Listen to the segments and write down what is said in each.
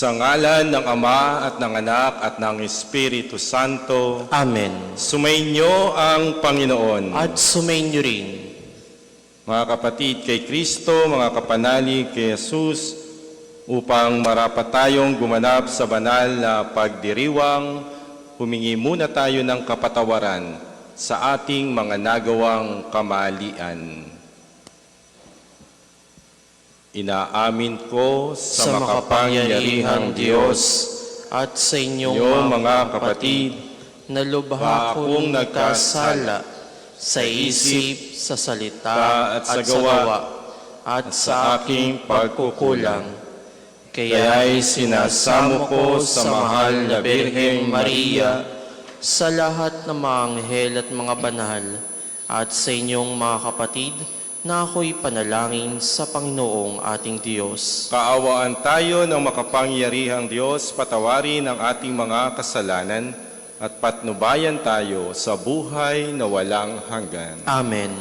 Sa ngalan ng Ama at ng Anak at ng Espiritu Santo. Amen. Sumainyo ang Panginoon. At sumainyo rin. Mga kapatid kay Kristo, mga kapanalig kay Jesus, upang marapat tayong gumanap sa banal na pagdiriwang, humingi muna tayo ng kapatawaran sa ating mga nagawang kamalian. Inaamin ko sa makapangyarihang Diyos at sa inyong mga kapatid, na lubha akong akong nagkasala sa isip, sa salita at sa gawa at sa aking pagkukulang. Kaya'y sinasamo ko sa mahal na Birheng Maria, sa lahat ng mga anghel at mga banal, at sa inyong mga kapatid, na ako'y panalangin sa Panginoong ating Diyos. Kaawaan tayo ng makapangyarihang Diyos, patawarin ang ating mga kasalanan at patnubayan tayo sa buhay na walang hanggan. Amen.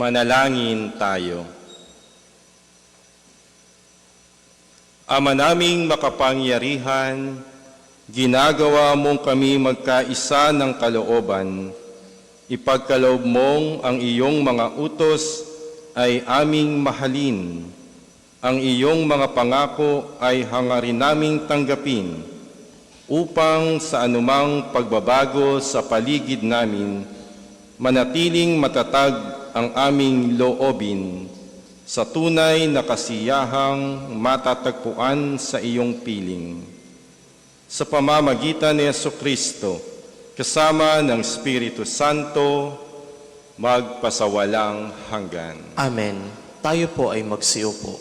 Manalangin tayo. Ama naming makapangyarihan, ginagawa mong kami magkaisa ng kalooban. Ipagkaloob mong ang iyong mga utos ay aming mahalin. Ang iyong mga pangako ay hangarin naming tanggapin upang sa anumang pagbabago sa paligid namin, manatiling matatag ang aming loobin sa tunay na kasiyahang matatagpuan sa iyong piling. Sa pamamagitan ni Jesucristo, kasama ng Espiritu Santo, magpasawalang hanggan. Amen. Tayo po ay magsiupo.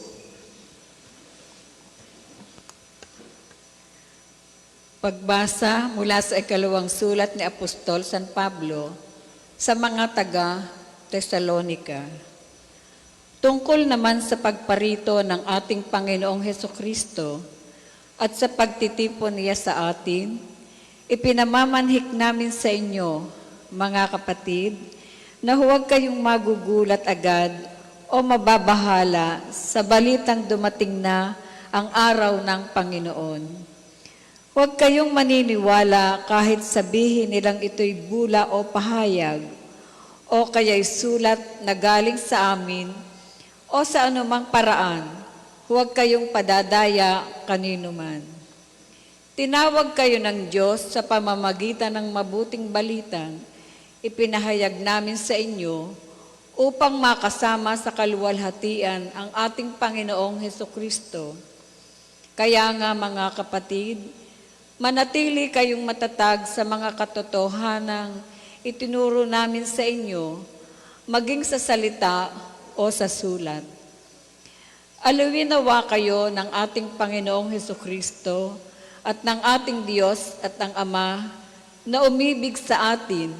Pagbasa mula sa ikalawang sulat ni Apostol San Pablo sa mga taga-Tesalonica. Tungkol naman sa pagparito ng ating Panginoong Hesukristo at sa pagtitipon niya sa atin, ipinamamanhik namin sa inyo, mga kapatid, na huwag kayong magugulat agad o mababahala sa balitang dumating na ang araw ng Panginoon. Huwag kayong maniniwala kahit sabihin nilang ito'y bula o pahayag, o kaya'y sulat na galing sa amin, o sa anumang paraan. Huwag kayong padadaya kanino man. Tinawag kayo ng Diyos sa pamamagitan ng mabuting balitang ipinahayag namin sa inyo upang makasama sa kaluwalhatian ang ating Panginoong Hesukristo. Kaya nga mga kapatid, manatili kayong matatag sa mga katotohanang itinuro namin sa inyo, maging sa salita o sa sulat. Alawin nawa kayo ng ating Panginoong Hesukristo at ng ating Diyos at ng Ama na umibig sa atin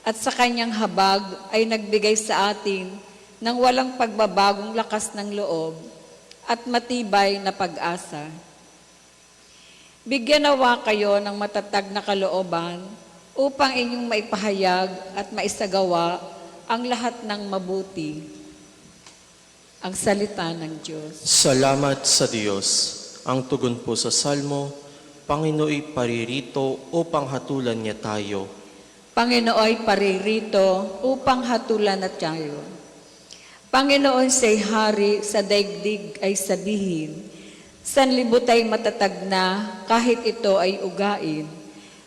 at sa Kanyang habag ay nagbigay sa atin ng walang pagbabagong lakas ng loob at matibay na pag-asa. Bigyan nawa kayo ng matatag na kalooban upang inyong maipahayag at maisagawa ang lahat ng mabuti. Ang salita ng Diyos. Salamat sa Diyos. Ang tugon po sa Salmo, Panginooy paririto upang hatulan niya tayo. Panginooy paririto upang hatulan na tayo. Panginoon siya'y hari sa daigdig ay sabihin, Sanlibutan matatag na kahit ito ay ugain.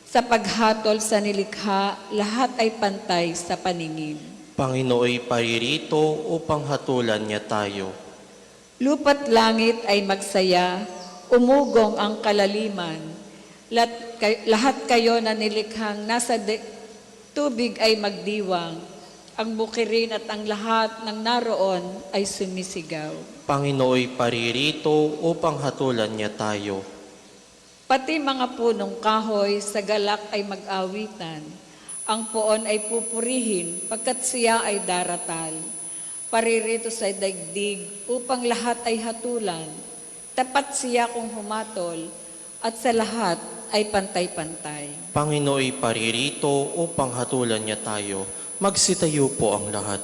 Sa paghatol sa nilikha, lahat ay pantay sa paningin. Panginooy paririto upang hatulan niya tayo. Lupa't langit ay magsaya, umugong ang kalaliman. Lahat kayo na nilikhang nasa tubig ay magdiwang. Ang bukirin at ang lahat ng naroon ay sumisigaw. Panginooy paririto upang hatulan niya tayo. Pati mga punong kahoy sa galak ay mag-awitan. Ang poon ay pupurihin pagkat siya ay daratal. Paririto sa daigdig upang lahat ay hatulan. Tapat siya kung humatol at sa lahat ay pantay-pantay. Panginooy paririto upang hatulan niya tayo. Magsitayo po ang lahat.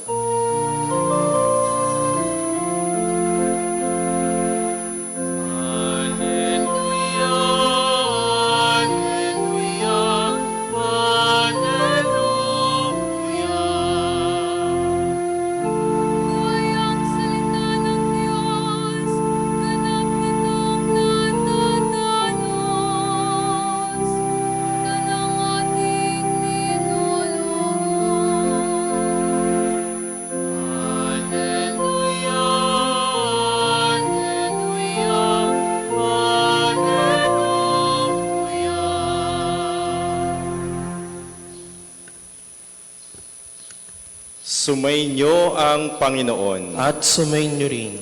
Ang salita ng Diyos, ganap nitong natatanos, na ng ating ninulungan. Alleluia, Alleluia, Alleluia. Sumainyo ang Panginoon. At sumainyo rin.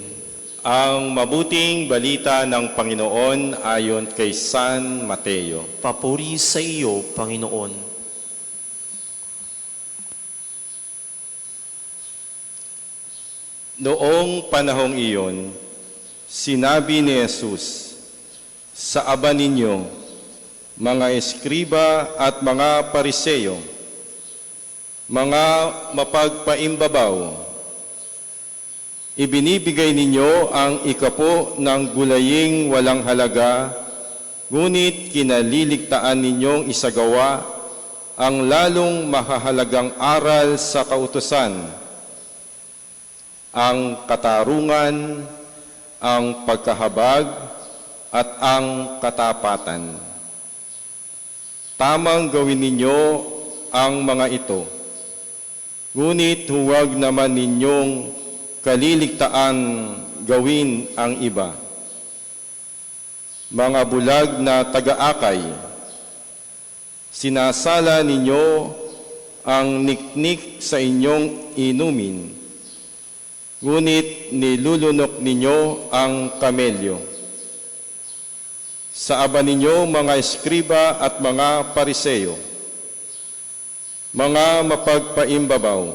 Ang mabuting balita ng Panginoon ayon kay San Mateo. Papuri sa iyo, Panginoon. Noong panahong iyon, sinabi ni Jesus, sa aba ninyo, mga eskriba at mga pariseyo, mga mapagpaimbabaw, ibinibigay ninyo ang ikapo ng gulaying walang halaga, ngunit kinaliligtaan ninyong isagawa ang lalong mahahalagang aral sa kautusan, ang katarungan, ang pagkahabag, at ang katapatan. Tamang gawin ninyo ang mga ito, ngunit huwag naman ninyong kaliligtaan gawin ang iba. Mga bulag na taga-akay, sinasala ninyo ang niknik sa inyong inumin, ngunit nilulunok ninyo ang kamelyo. Sa aba ninyo mga eskriba at mga pariseyo, mga mapagpaimbabaw,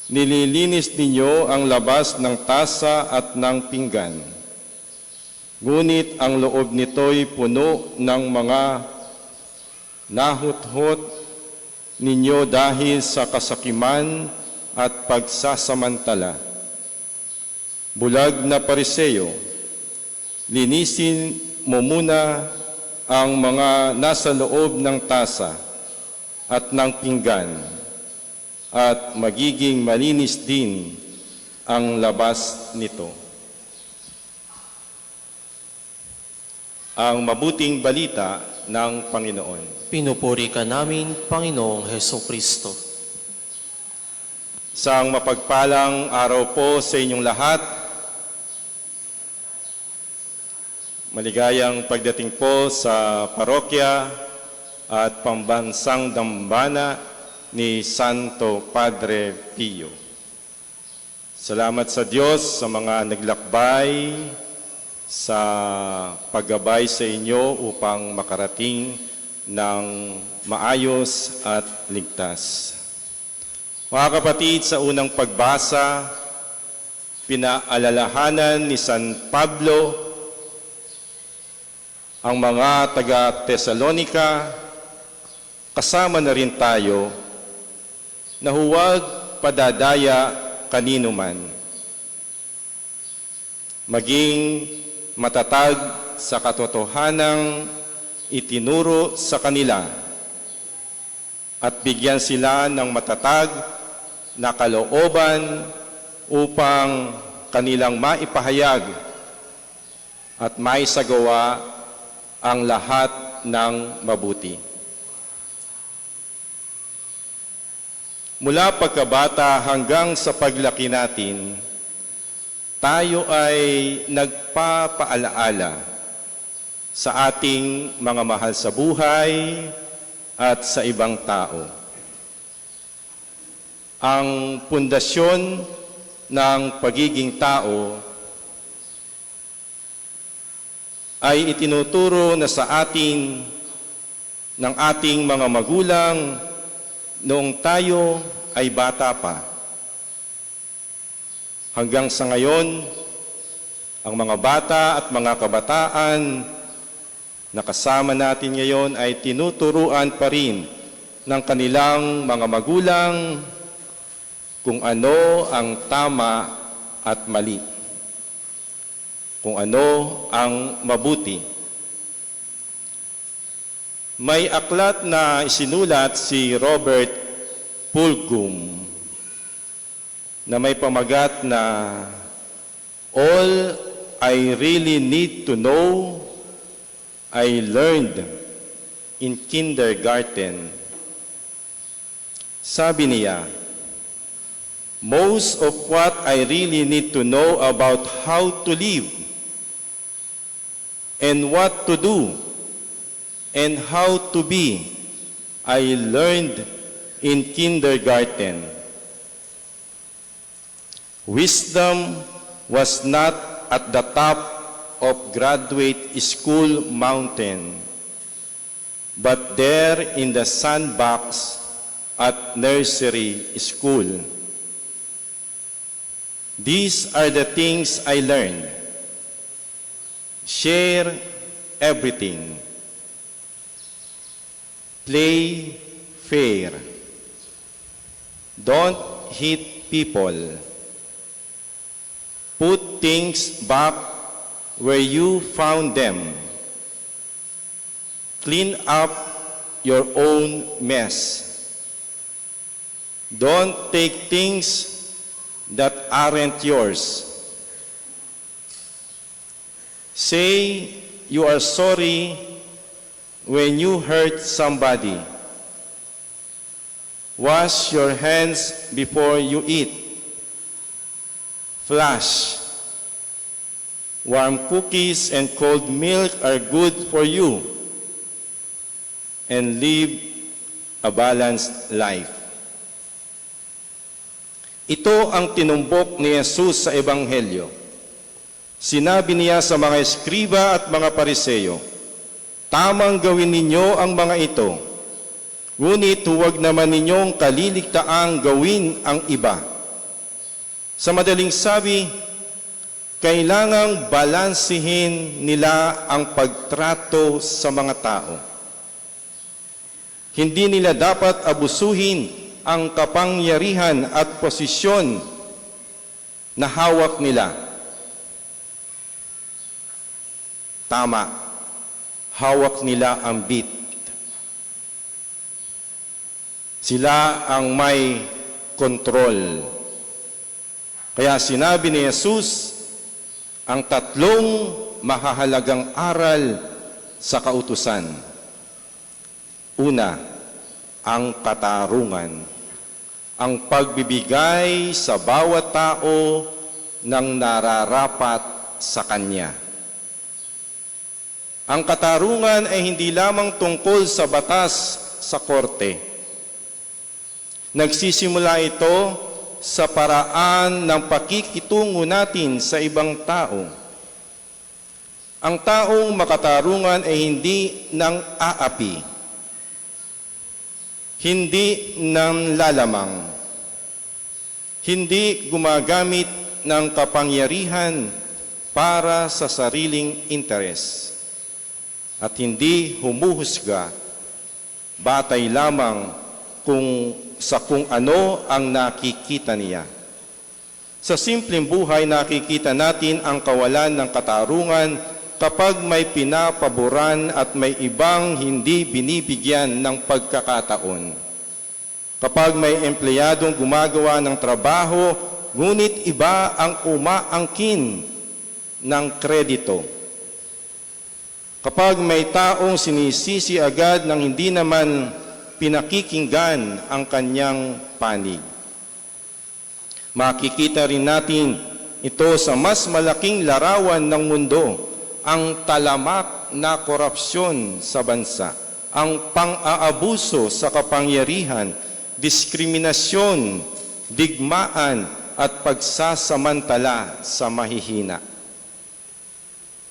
nililinis ninyo ang labas ng tasa at ng pinggan, ngunit ang loob nito'y puno ng mga nahuthot ninyo dahil sa kasakiman at pagsasamantala. Bulag na pariseyo, linisin mo muna ang mga nasa loob ng tasa at ng pinggan, at magiging malinis din ang labas nito. Ang mabuting balita ng Panginoon. Pinupuri ka namin, Panginoong Heso Kristo. Isang mapagpalang araw po sa inyong lahat. Maligayang pagdating po sa parokya at pambansang dambana ni Santo Padre Pio. Salamat sa Diyos sa mga naglakbay, sa paggabay sa inyo upang makarating ng maayos at ligtas. Mga kapatid, sa unang pagbasa, pinaalalahanan ni San Pablo ang mga taga-Tesalonika, kasama na rin tayo, na huwag padadaya kanino man. Maging matatag sa katotohanang itinuro sa kanila at bigyan sila ng matatag na kalooban upang kanilang maipahayag at maisagawa ang lahat ng mabuti. Mula pagkabata hanggang sa paglaki natin, tayo ay nagpapaalaala sa ating mga mahal sa buhay at sa ibang tao. Ang pundasyon ng pagiging tao ay itinuturo na sa atin ng ating mga magulang noong tayo ay bata pa. Hanggang sa ngayon, ang mga bata at mga kabataan na kasama natin ngayon ay tinuturuan pa rin ng kanilang mga magulang kung ano ang tama at mali, kung ano ang mabuti. May aklat na isinulat si Robert Fulghum na may pamagat na "All I really need to know, I learned in kindergarten." Sabi niya, "Most of what I really need to know about how to live and what to do and how to be, I learned in kindergarten. Wisdom was not at the top of graduate school mountain, but there in the sandbox at nursery school. These are the things I learned. Share everything. Play fair. Don't hit people. Put things back where you found them. Clean up your own mess. Don't take things that aren't yours. Say you are sorry when you hurt somebody. Wash your hands before you eat. Flush. Warm cookies and cold milk are good for you. And live a balanced life." Ito ang tinumbok ni Jesus sa Ebanghelyo. Sinabi niya sa mga eskriba at mga pariseyo, "Tamang gawin ninyo ang mga ito, ngunit huwag naman ninyong kaliligtaang gawin ang iba." Sa madaling sabi, kailangang balansihin nila ang pagtrato sa mga tao. Hindi nila dapat abusuhin ang kapangyarihan at posisyon na hawak nila. Tama, hawak nila ang beat. Sila ang may kontrol. Kaya sinabi ni Jesus ang tatlong mahahalagang aral sa kautusan. Una, ang katarungan. Ang pagbibigay sa bawat tao ng nararapat sa kanya. Ang katarungan ay hindi lamang tungkol sa batas sa korte. Nagsisimula ito sa paraan ng pakikitungo natin sa ibang tao. Ang taong makatarungan ay hindi nang aapi, hindi nang lalamang, hindi gumagamit ng kapangyarihan para sa sariling interes, at hindi humuhusga batay lamang sa kung ano ang nakikita niya. Sa simpleng buhay, nakikita natin ang kawalan ng katarungan kapag may pinapaboran at may ibang hindi binibigyan ng pagkakataon. Kapag may empleyadong gumagawa ng trabaho, ngunit iba ang umaangkin ng kredito Kapag may taong sinisisi agad ng hindi naman pinakikinggan ang kanyang panig. Makikita rin natin ito sa mas malaking larawan ng mundo, ang talamak na korupsyon sa bansa, ang pang-aabuso sa kapangyarihan, diskriminasyon, digmaan at pagsasamantala sa mahihina.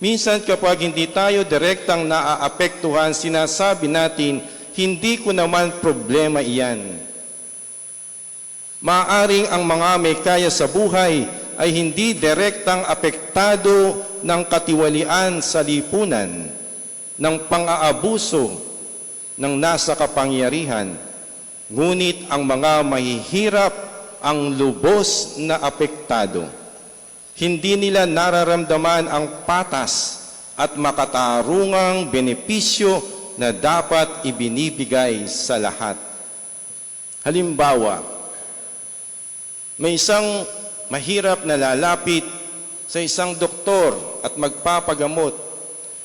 Minsan kapag hindi tayo direktang naaapektuhan, sinasabi natin, hindi ko naman problema iyan. Maaring ang mga may kaya sa buhay ay hindi direktang apektado ng katiwalian sa lipunan, ng pang-aabuso ng nasa kapangyarihan. Ngunit ang mga mahihirap ang lubos na apektado. Hindi nila nararamdaman ang patas at makatarungang benepisyo na dapat ibinibigay sa lahat. Halimbawa, may isang mahirap na lalapit sa isang doktor at magpapagamot.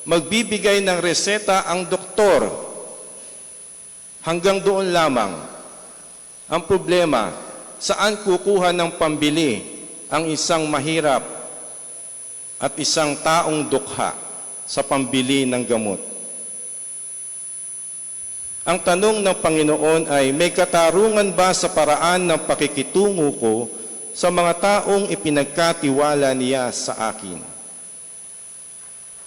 Magbibigay ng reseta ang doktor. Hanggang doon lamang. Ang problema, saan kukuha ng pambili ang isang mahirap at isang taong dukha sa pambili ng gamot? Ang tanong ng Panginoon ay, may katarungan ba sa paraan ng pakikitungo ko sa mga taong ipinagkatiwala niya sa akin?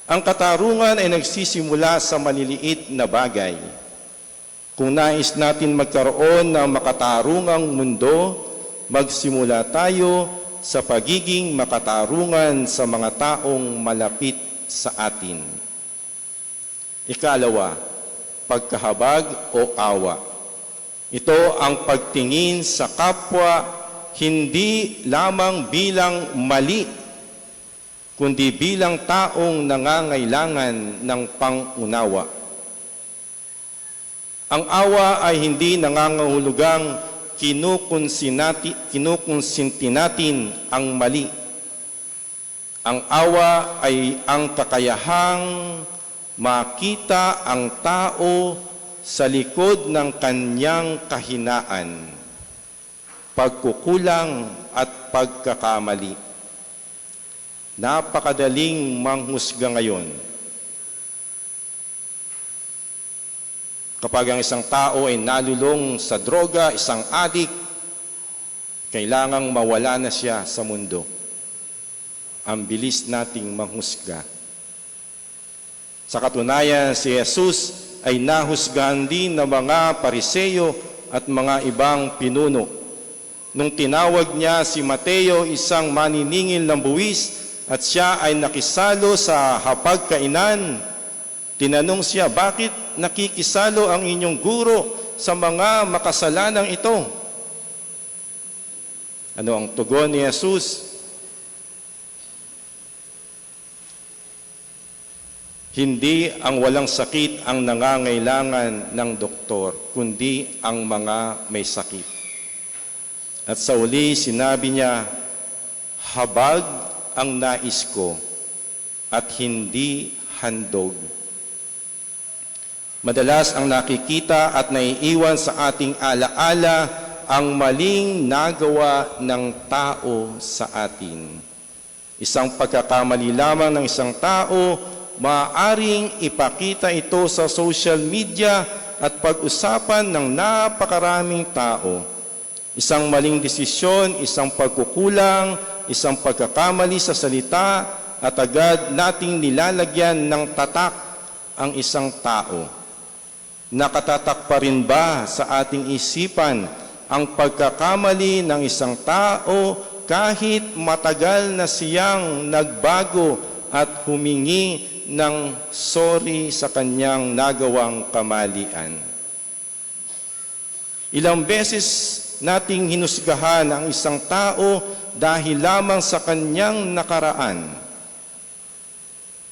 Ang katarungan ay nagsisimula sa maliliit na bagay. Kung nais natin magkaroon ng makatarungang mundo, magsimula tayo sa pagiging makatarungan sa mga taong malapit sa atin. Ikalawa, pagkahabag o awa. Ito ang pagtingin sa kapwa hindi lamang bilang mali, kundi bilang taong nangangailangan ng pangunawa. Ang awa ay hindi nangangahulugang kinukonsinti natin ang mali. Ang awa ay ang kakayahang makita ang tao sa likod ng kanyang kahinaan, pagkukulang at pagkakamali. Napakadaling manghusga ngayon. Kapag ang isang tao ay nalulong sa droga, isang adik, kailangang mawala na siya sa mundo. Ang bilis nating manghusga. Sa katunayan, si Jesus ay nahusgahan din ng mga Pariseo at mga ibang pinuno. Nung tinawag niya si Mateo, isang maniningil ng buwis, at siya ay nakisalo sa hapagkainan, tinanong siya, bakit nakikisalo ang inyong guro sa mga makasalanang ito? Ano ang tugon ni Jesus? Hindi ang walang sakit ang nangangailangan ng doktor, kundi ang mga may sakit. At sa uli, sinabi niya, habag ang nais ko at hindi handog. Madalas ang nakikita at naiiwan sa ating alaala ang maling nagawa ng tao sa atin. Isang pagkakamali lamang ng isang tao, maaaring ipakita ito sa social media at pag-usapan ng napakaraming tao. Isang maling desisyon, isang pagkukulang, isang pagkakamali sa salita at agad nating nilalagyan ng tatak ang isang tao. Nakatatak pa rin ba sa ating isipan ang pagkakamali ng isang tao kahit matagal na siyang nagbago at humingi ng sorry sa kanyang nagawang kamalian? Ilang beses nating hinusgahan ang isang tao dahil lamang sa kanyang nakaraan.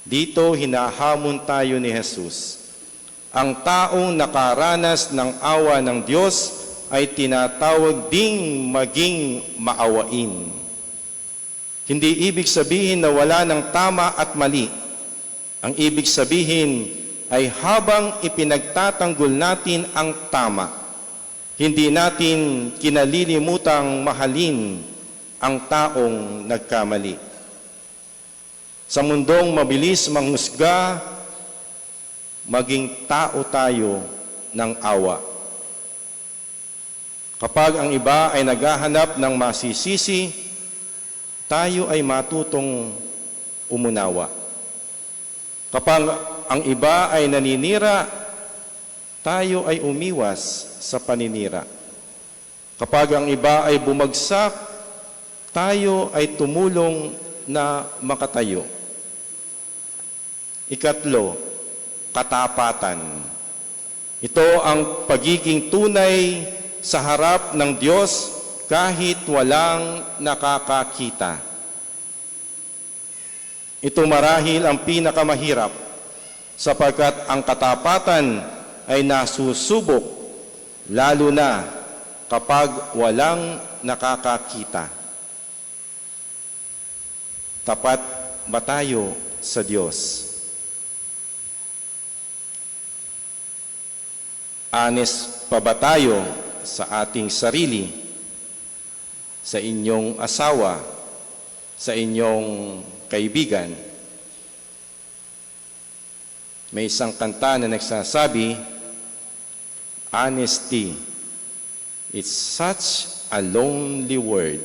Dito hinahamon tayo ni Jesus. Ang taong nakaranas ng awa ng Diyos ay tinatawag ding maging maawain. Hindi ibig sabihin na wala ng tama at mali. Ang ibig sabihin ay habang ipinagtatanggol natin ang tama, hindi natin kinalilimutang mahalin ang taong nagkamali. Sa mundong mabilis manghusga, maging tao tayo ng awa. Kapag ang iba ay naghahanap ng masisisi, tayo ay matutong umunawa. Kapag ang iba ay naninira, tayo ay umiwas sa paninira. Kapag ang iba ay bumagsak, tayo ay tumulong na makatayo. Ikatlo, katapatan. Ito ang pagiging tunay sa harap ng Diyos kahit walang nakakakita. Ito marahil ang pinakamahirap sapagkat ang katapatan ay nasusubok lalo na kapag walang nakakakita. Tapat ba tayo sa Diyos? Honest pa ba tayo sa ating sarili, sa inyong asawa, sa inyong kaibigan? May isang kanta na nagsasabi, honesty, it's such a lonely word.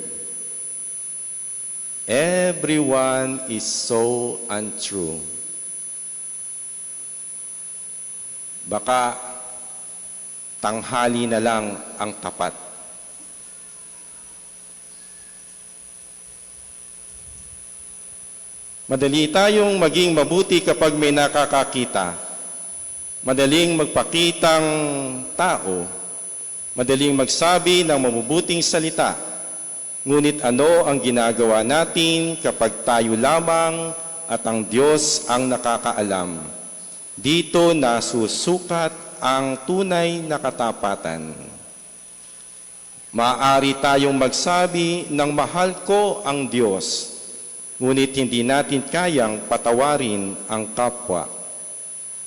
Everyone is so untrue. Baka tanghali na lang ang tapat. Madali tayong maging mabuti kapag may nakakakita. Madaling magpakitang tao. Madaling magsabi ng mabubuting salita. Ngunit ano ang ginagawa natin kapag tayo lamang at ang Diyos ang nakakaalam? Dito nasusukat ang tunay na katapatan. Maaari tayong magsabi ng mahal ko ang Diyos, ngunit hindi natin kayang patawarin ang kapwa.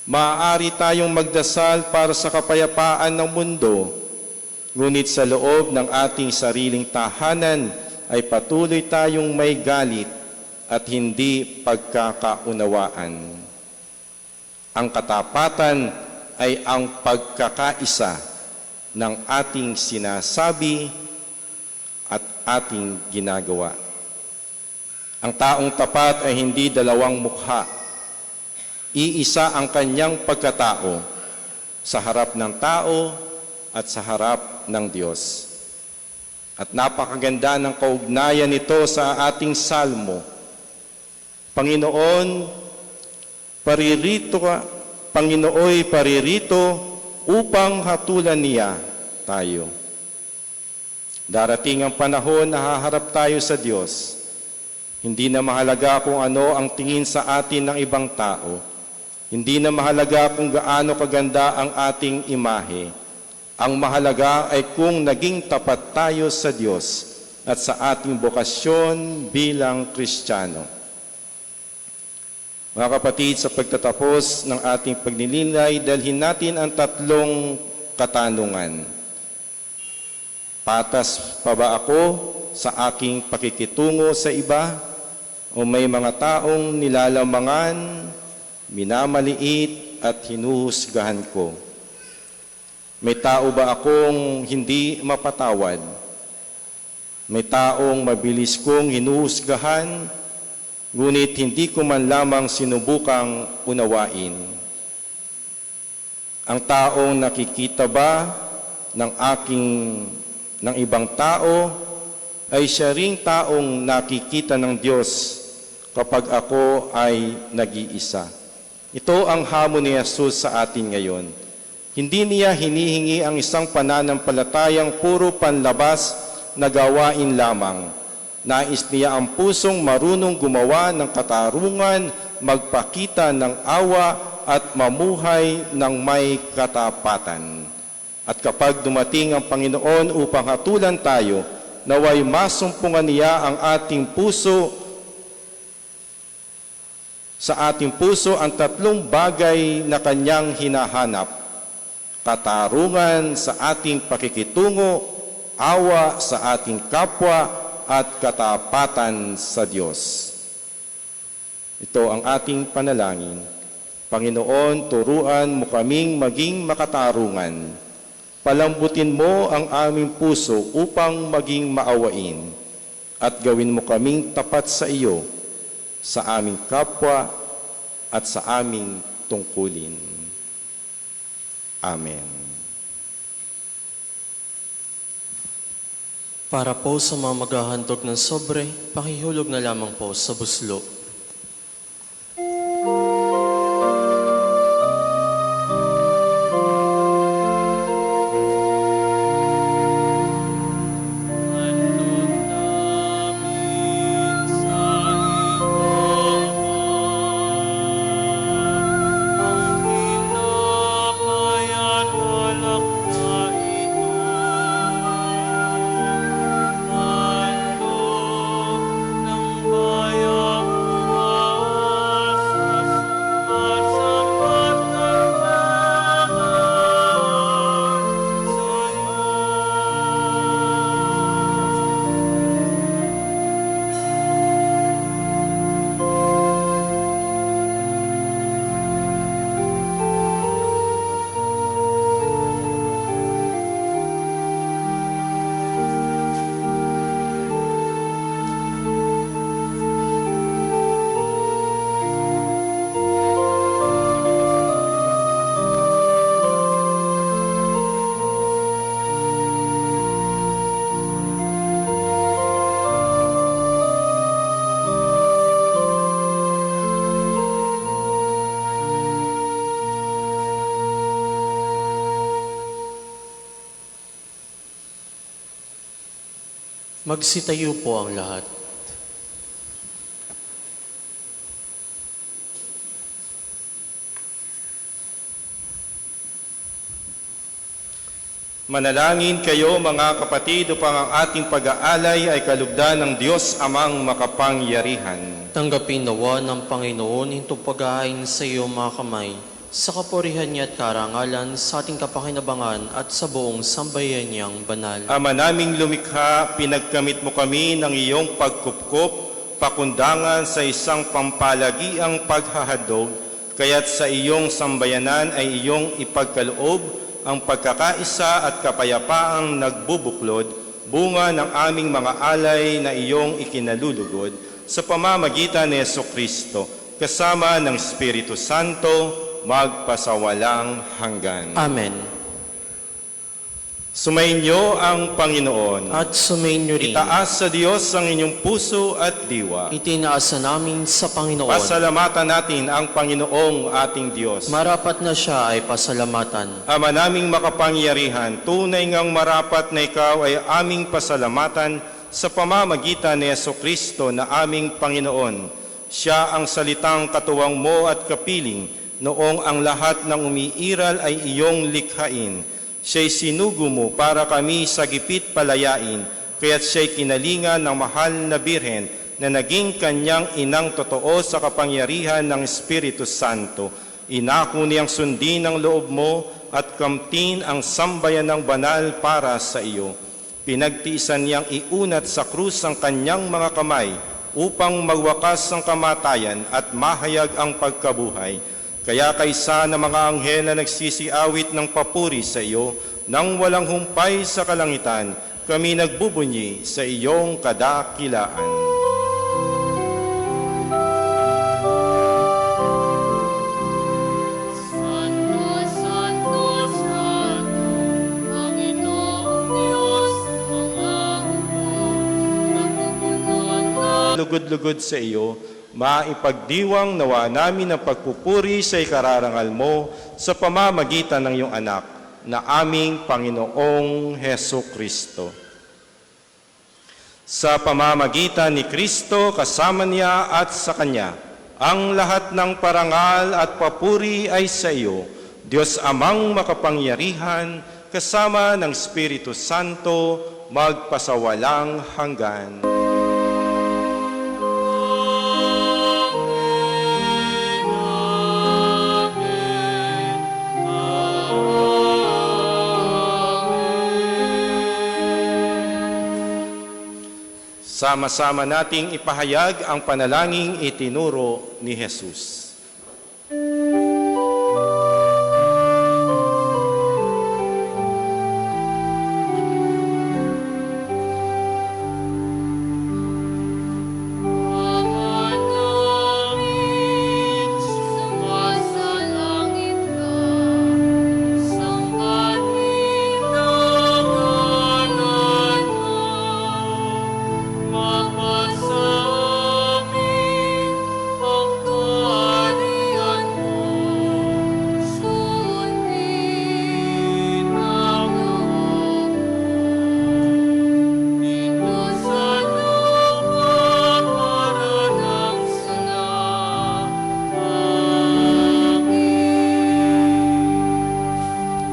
Maaari tayong magdasal para sa kapayapaan ng mundo, ngunit sa loob ng ating sariling tahanan ay patuloy tayong may galit at hindi pagkakaunawaan. Ang katapatan ay ang pagkakaisa ng ating sinasabi at ating ginagawa. Ang taong tapat ay hindi dalawang mukha. Iisa ang kanyang pagkatao sa harap ng tao at sa harap ng Diyos. At napakaganda ng kaugnayan nito sa ating salmo. Panginoon, paririto ka, Panginooy paririto upang hatulan niya tayo. Darating ang panahon na haharap tayo sa Diyos. Hindi na mahalaga kung ano ang tingin sa atin ng ibang tao. Hindi na mahalaga kung gaano kaganda ang ating imahe. Ang mahalaga ay kung naging tapat tayo sa Diyos at sa ating bokasyon bilang Kristiyano. Mga kapatid, sa pagtatapos ng ating pagnilinay, dalhin natin ang tatlong katanungan. Patas pa ba ako sa aking pakikitungo sa iba? O may mga taong nilalamangan, minamaliit at hinuhusgahan ko? May tao ba akong hindi mapatawad? May taong mabilis kong hinuhusgahan, ngunit hindi ko man lamang sinubukang unawain? Ang taong nakikita ba ng ibang tao ay siya ring taong nakikita ng Diyos kapag ako ay nag-iisa. Ito ang hamon ni Jesus sa atin ngayon. Hindi niya hinihingi ang isang pananampalatayang puro panlabas na gawain lamang. Nais niya ang pusong marunong gumawa ng katarungan, magpakita ng awa at mamuhay ng may katapatan. At kapag dumating ang Panginoon upang hatulan tayo, naway masumpungan niya ang ating puso Sa ating puso ang tatlong bagay na kanyang hinahanap: katarungan sa ating pakikitungo, awa sa ating kapwa, at katapatan sa Diyos. Ito ang ating panalangin. Panginoon, turuan mo kaming maging makatarungan. Palambutin mo ang aming puso upang maging maawain, at gawin mo kaming tapat sa iyo, sa aming kapwa, at sa aming tungkulin. Amen. Para po sa mga maghahandog ng sobre, pakihulog na lamang po sa buslo. Magsitayo po ang lahat. Manalangin kayo mga kapatid upang ang ating pag-aalay ay kalugdan ng Diyos Amang makapangyarihan. Tanggapin nawa ng Panginoon itong pag-ahain sa iyo mga kamay, sa kapurihan niya at karangalan, sa ating kapakinabangan at sa buong sambayan niyang banal. Ama naming lumikha, pinagkamit mo kami ng iyong pagkupkup, pakundangan sa isang pampalagiang paghahadog, kaya't sa iyong sambayanan ay iyong ipagkaloob ang pagkakaisa at kapayapaang nagbubuklod, bunga ng aming mga alay na iyong ikinalulugod, sa pamamagitan ni Jesucristo, kasama ng Espiritu Santo, magpasawalang hanggan. Amen. Sumainyo ang Panginoon. At sumainyo rin. Itaas sa Diyos ang inyong puso at diwa. Itinaasa namin sa Panginoon. Pasalamatan natin ang Panginoong ating Diyos. Marapat na siya ay pasalamatan. Ama naming makapangyarihan, tunay ngang marapat na ikaw ay aming pasalamatan sa pamamagitan ni Jesucristo na aming Panginoon. Siya ang salitang katuwang mo at kapiling, noong ang lahat ng umiiral ay iyong likhain. Siya'y sinugo mo para kami sa gipit palayain, kaya't siya'y kinalingan ng mahal na Birhen na naging kanyang inang totoo sa kapangyarihan ng Espiritu Santo. Inako niyang sundin ang loob mo at kamtin ang sambayan ng banal para sa iyo. Pinagtiisan niyang iunat sa krus ang kanyang mga kamay upang magwakas ang kamatayan at mahayag ang pagkabuhay. Kaya kaysa ng mga anghel na nagsisiawit ng papuri sa iyo, nang walang humpay sa kalangitan, kami nagbubunyi sa iyong kadakilaan. Santo, Santo, Santo, Panginoong Diyos, mga hukbo, napupunuan na Lugod-lugod sa iyo, maipagdiwang nawa namin ang pagpupuri sa ikararangal mo sa pamamagitan ng iyong anak na aming Panginoong Hesukristo. Sa pamamagitan ni Kristo, kasama niya at sa Kanya, ang lahat ng parangal at papuri ay sa iyo, Diyos Amang makapangyarihan, kasama ng Espiritu Santo, magpasawalang hanggan. Sama-sama nating ipahayag ang panalangin itinuro ni Jesus. Ama namin, sumasalangit ka, sambahin ang ngalan mo, mapasa amin ang kaharian mo, sundin ang loob mo, dito sa lupa para ng sana. Amen.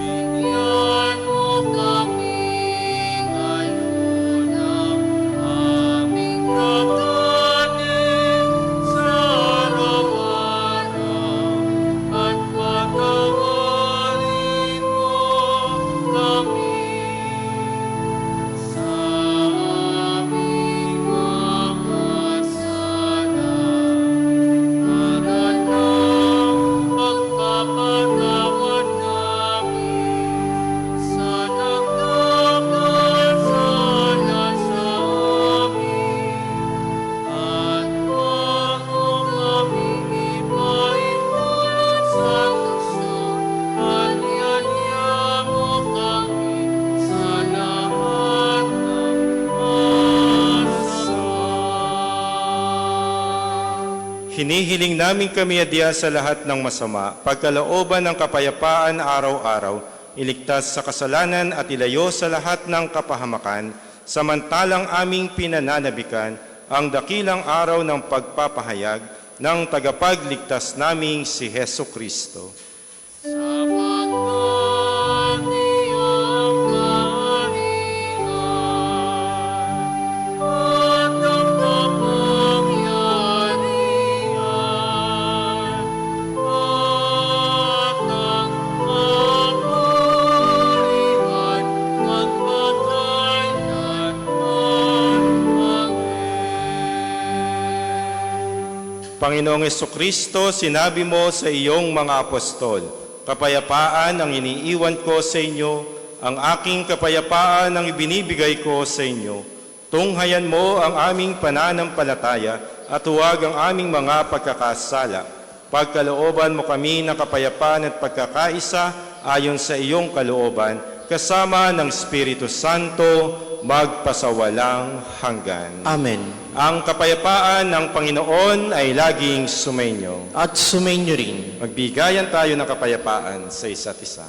Bigyan mo kami ngayon ng aming kakanin sa araw-araw at patawarin mo kami sa aming mga sala para ng pagpapatawad namin sa nagkakasala sa amin at huwag mo kaming ipaintulot sa tukso at ianya mo kami sa lahat ng masama. Hinihiling namin kami adya sa lahat ng masama, pagkalooban ng kapayapaan araw-araw, iligtas sa kasalanan at ilayo sa lahat ng kapahamakan, samantalang aming pinananabikan ang dakilang araw ng pagpapahayag ng tagapagligtas naming si Heso Kristo. Sapagkat iyong kaharian at ang kapangyarihan at ang kapurihan magpakailanman. Amen. Panginoong Jesucristo, sinabi mo sa iyong mga apostol, kapayapaan ang iniiwan ko sa inyo, ang aking kapayapaan ang ibinibigay ko sa inyo. Tunghayan mo ang aming pananampalataya at huwag ang aming mga pagkakasala. Pagkalooban mo kami ng kapayapaan at pagkakaisa ayon sa iyong kalooban, kasama ng Espiritu Santo, magpasawalang hanggan. Amen. Ang kapayapaan ng Panginoon ay laging sumainyo. At sumainyo rin. Magbigayan tayo ng kapayapaan sa isa't isa.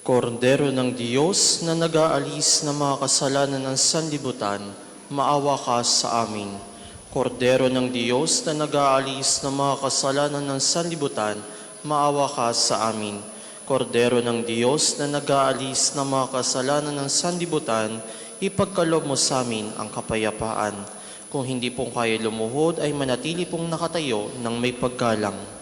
Kordero ng Diyos na nag-aalis ng mga kasalanan ng sanlibutan, maawa ka sa amin. Kordero ng Diyos na nag-aalis ng mga kasalanan ng sanlibutan, maawa ka sa amin. Kordero ng Diyos na nag-aalis ng mga kasalanan ng sanlibutan, ipagkaloob mo sa amin ang kapayapaan. Kung hindi pong kayo lumuhod, ay manatili pong nakatayo ng may paggalang.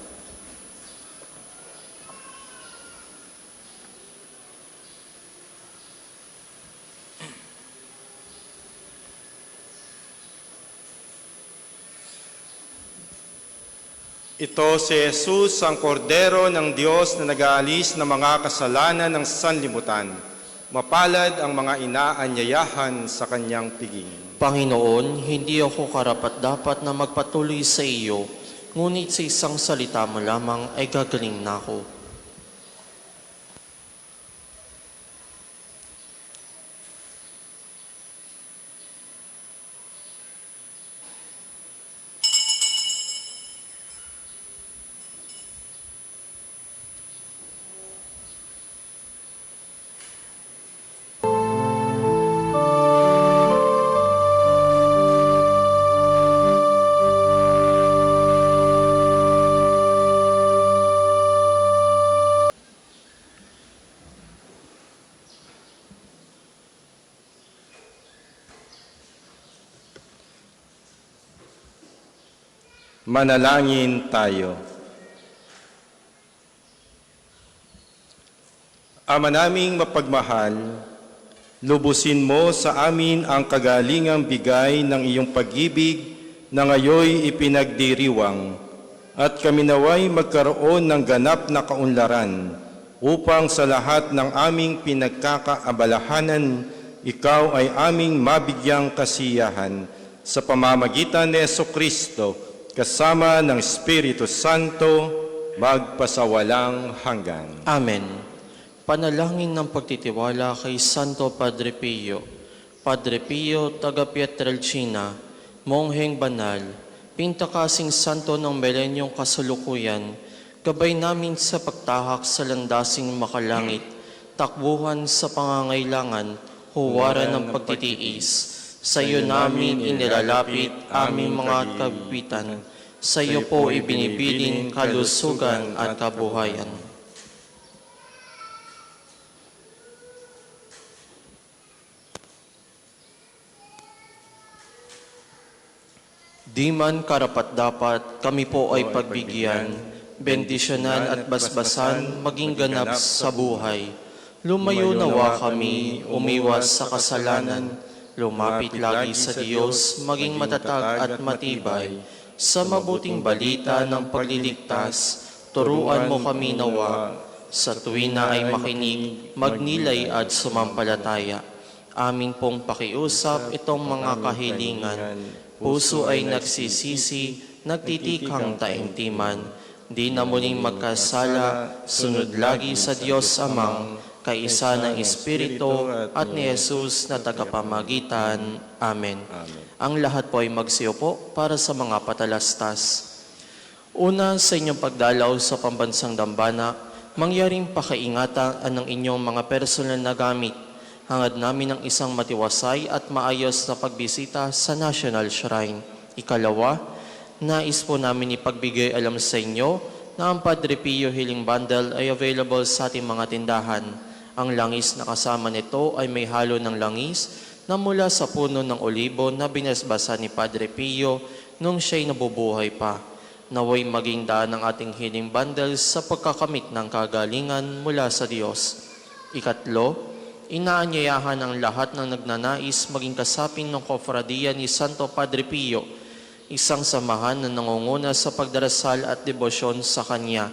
Ito si Jesus, ang kordero ng Diyos na nag-aalis ng mga kasalanan ng sanlibutan. Mapalad ang mga inaanyayahan sa kanyang piging. Panginoon, hindi ako karapat-dapat na magpatuloy sa iyo, ngunit sa isang salita mo lamang ay gagaling na ako. Manalangin tayo. Ama naming mapagmahal, Lubusin mo sa amin ang kagalingang bigay ng iyong pag-ibig na ngayoy ipinagdiriwang, at kami naway magkaroon ng ganap na kaunlaran upang sa lahat ng aming pinagkakaabalahanan, ikaw ay aming mabigyang kasiyahan sa pamamagitan ni Jesucristo kasama ng Espiritu Santo magpasawalang hanggan. Amen. Panalangin ng pagtitiwala kay Santo Padre Pio. Padre Pio, taga Pietrelcina, Mongheng Banal, pintakasing santo ng milenyong kasalukuyan, gabay namin sa pagtahak sa landasing makalangit, takbuhan sa pangangailangan, huwaran ng pagtitiis. Sa iyo namin inilalapit aming mga kabibitan, sa iyo po ibinibilin kalusugan at kabuhayan. Di man karapat-dapat, kami po ay pagbigyan, bendisyonan at basbasan, maging ganap sa buhay. Lumayo nawa kami, umiwas sa kasalanan, lumapit lagi sa Diyos, maging matatag at matibay. Sa mabuting balita ng pagliligtas, turuan mo kami nawa, sa tuwin na ay makinig, magnilay at sumampalataya. Amin pong pakiusap itong mga kahilingan. Puso ay nagsisisi, nagtitikang taimtiman. Di na muling magkasala, sunod lagi sa Diyos Amang, kaisa ng Espiritu at ni Jesus na tagapamagitan. Amen. Ang lahat po ay magsiupo para sa mga patalastas. Una, sa inyong pagdalaw sa pambansang dambana, mangyaring pakaingatan ng inyong mga personal na gamit. Hangad namin ng isang matiwasay at maayos na pagbisita sa National Shrine. Ikalawa, nais po namin ipagbigay alam sa inyo na ang Padre Pio Healing Bundle ay available sa ating mga tindahan. Ang langis na kasama nito ay may halo ng langis na mula sa puno ng olibo na binasbasa ni Padre Pio nung siya'y nabubuhay pa. Naway maging daan ng ating healing bundle sa pagkakamit ng kagalingan mula sa Diyos. Ikatlo, inaanyayahan ang lahat ng nagnanais maging kasapin ng kofradiya ni Santo Padre Pio, isang samahan na nangunguna sa pagdarasal at debosyon sa Kanya.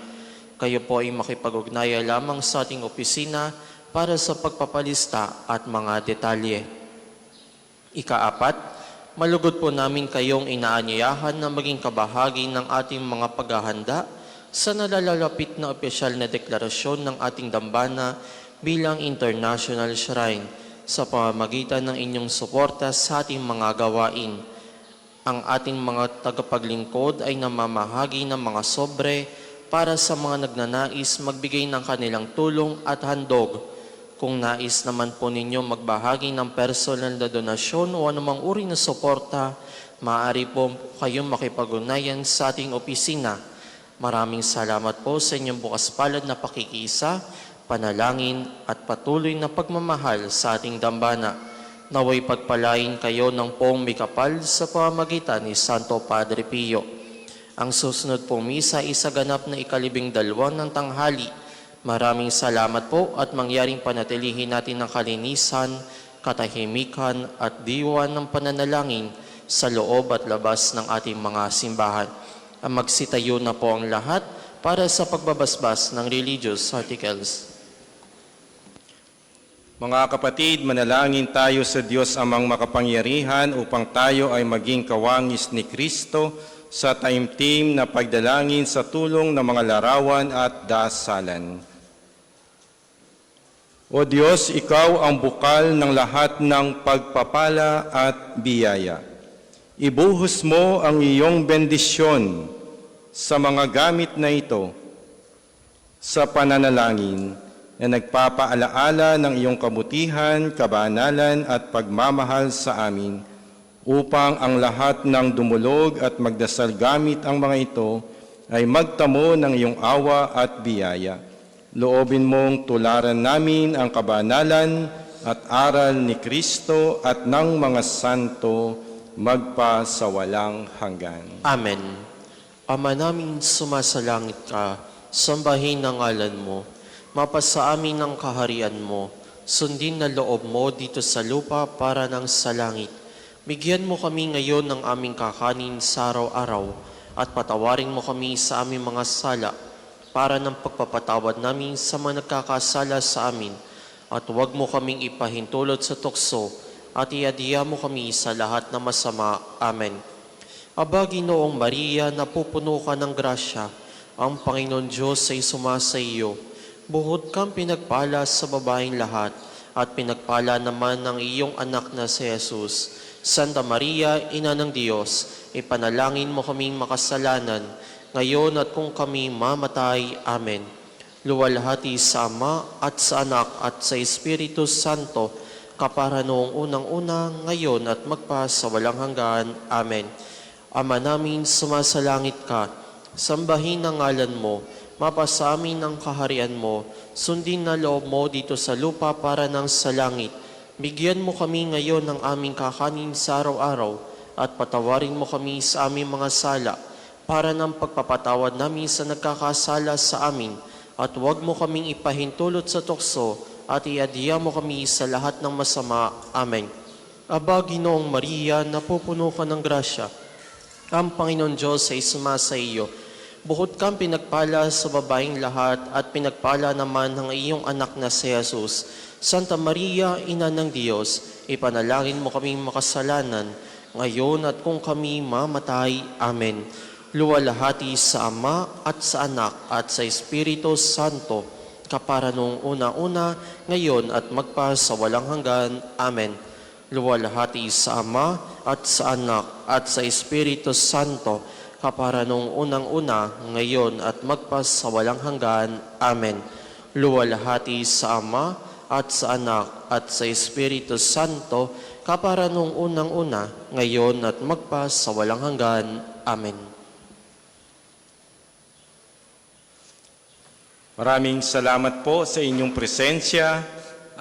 Kayo po ay makipag-ugnaya lamang sa ating opisina para sa pagpapalista at mga detalye. Ikaapat, malugod po namin kayong inaanyayahan na maging kabahagi ng ating mga paghahanda sa nalalapit na opisyal na deklarasyon ng ating dambana bilang International Shrine sa pamamagitan ng inyong suporta sa ating mga gawain. Ang ating mga tagapaglingkod ay namamahagi ng mga sobre para sa mga nagnanais magbigay ng kanilang tulong at handog. Kung nais naman po ninyo magbahagi ng personal na donasyon o anumang uri na suporta, maaari po kayong makipag-ugnayan sa ating opisina. Maraming salamat po sa inyong bukas palad na pakikiisa, panalangin at patuloy na pagmamahal sa ating dambana. Naway pagpalain kayo ng poong mikapal sa pamamagitan ni Santo Padre Pio. Ang susunod pong misa ay isaganap na 12 ng tanghali. Maraming salamat po at mangyaring panatilihin natin ng kalinisan, katahimikan at diwa ng pananalangin sa loob at labas ng ating mga simbahan. Magsitayo na po ang lahat para sa pagbabasbas ng religious articles. Mga kapatid, manalangin tayo sa Diyos Amang makapangyarihan upang tayo ay maging kawangis ni Kristo sa taimtim na pagdalangin sa tulong ng mga larawan at dasalan. O Diyos, Ikaw ang bukal ng lahat ng pagpapala at biyaya. Ibuhos mo ang iyong bendisyon sa mga gamit na ito sa pananalangin na nagpapaalaala ng iyong kabutihan, kabanalan at pagmamahal sa amin, upang ang lahat ng dumulog at magdasal gamit ang mga ito ay magtamo ng iyong awa at biyaya. Loobin mong tularan namin ang kabanalan at aral ni Kristo at ng mga santo magpa sa walang hanggan. Amen. Ama namin sumasalangit ka, sambahin ang ngalan mo. Mapasa amin ang kaharian mo, Sundin na loob mo dito sa lupa para ng sa langit. Bigyan mo kami ngayon ng aming kakanin sa araw-araw at patawarin mo kami sa aming mga sala para ng pagpapatawad namin sa mga nagkakasala sa amin. At huwag mo kaming ipahintulot sa tukso at iadiya mo kami sa lahat na masama. Amen. Aba, Ginoong Maria, napupuno ka ng grasya, ang Panginoon Diyos ay sumasa iyo. Buhod kang pinagpala sa babaeng lahat, at pinagpala naman ng iyong anak na si Jesus. Santa Maria, Ina ng Diyos, ipanalangin mo kaming makasalanan, ngayon at kung kami mamatay. Amen. Luwalhati sa Ama at sa Anak at sa Espiritu Santo, kapara noong unang-una, ngayon at magpa sa walang hanggan. Amen. Ama namin, sumasalangit ka, sambahin ang ngalan mo, mapasa amin ang kaharian mo, sundin na loob mo dito sa lupa para ng sa langit. Bigyan mo kami ngayon ng aming kakanin sa araw-araw at patawarin mo kami sa aming mga sala para ng pagpapatawad namin sa nagkakasala sa amin. At huwag mo kaming ipahintulot sa tukso at iadiya mo kami sa lahat ng masama. Amen. Aba, Ginoong Maria, napupuno ka ng grasya, ang Panginoon Diyos ay sumasa iyo. Bukod kang pinagpala sa babaeng lahat at pinagpala naman ng iyong anak na si Jesus. Santa Maria, Ina ng Diyos, ipanalangin mo kaming makasalanan, ngayon at kung kami mamatay. Amen. Luwalhati sa Ama at sa Anak at sa Espiritu Santo, kapara noong una-una, ngayon at magpa sa walang hanggan. Amen. Luwalhati sa Ama at sa Anak at sa Espiritu Santo, kapara noong unang-una, ngayon at magpas sa walang hanggan. Amen. Luwalhati sa Ama at sa Anak at sa Espiritu Santo, kapara noong unang-una, ngayon at magpas sa walang hanggan. Amen. Maraming salamat po sa inyong presensya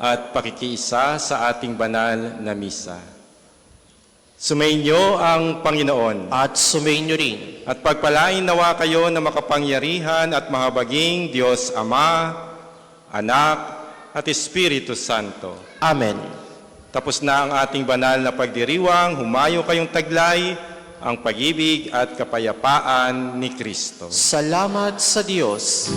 at pakikiisa sa ating banal na misa. Sumainyo ang Panginoon. At sumainyo rin. At pagpalain nawa kayo na makapangyarihan at mahabaging Diyos Ama, Anak, at Espiritu Santo. Amen. Tapos na ang ating banal na pagdiriwang, humayo kayong taglay ang pag-ibig at kapayapaan ni Kristo. Salamat sa Diyos.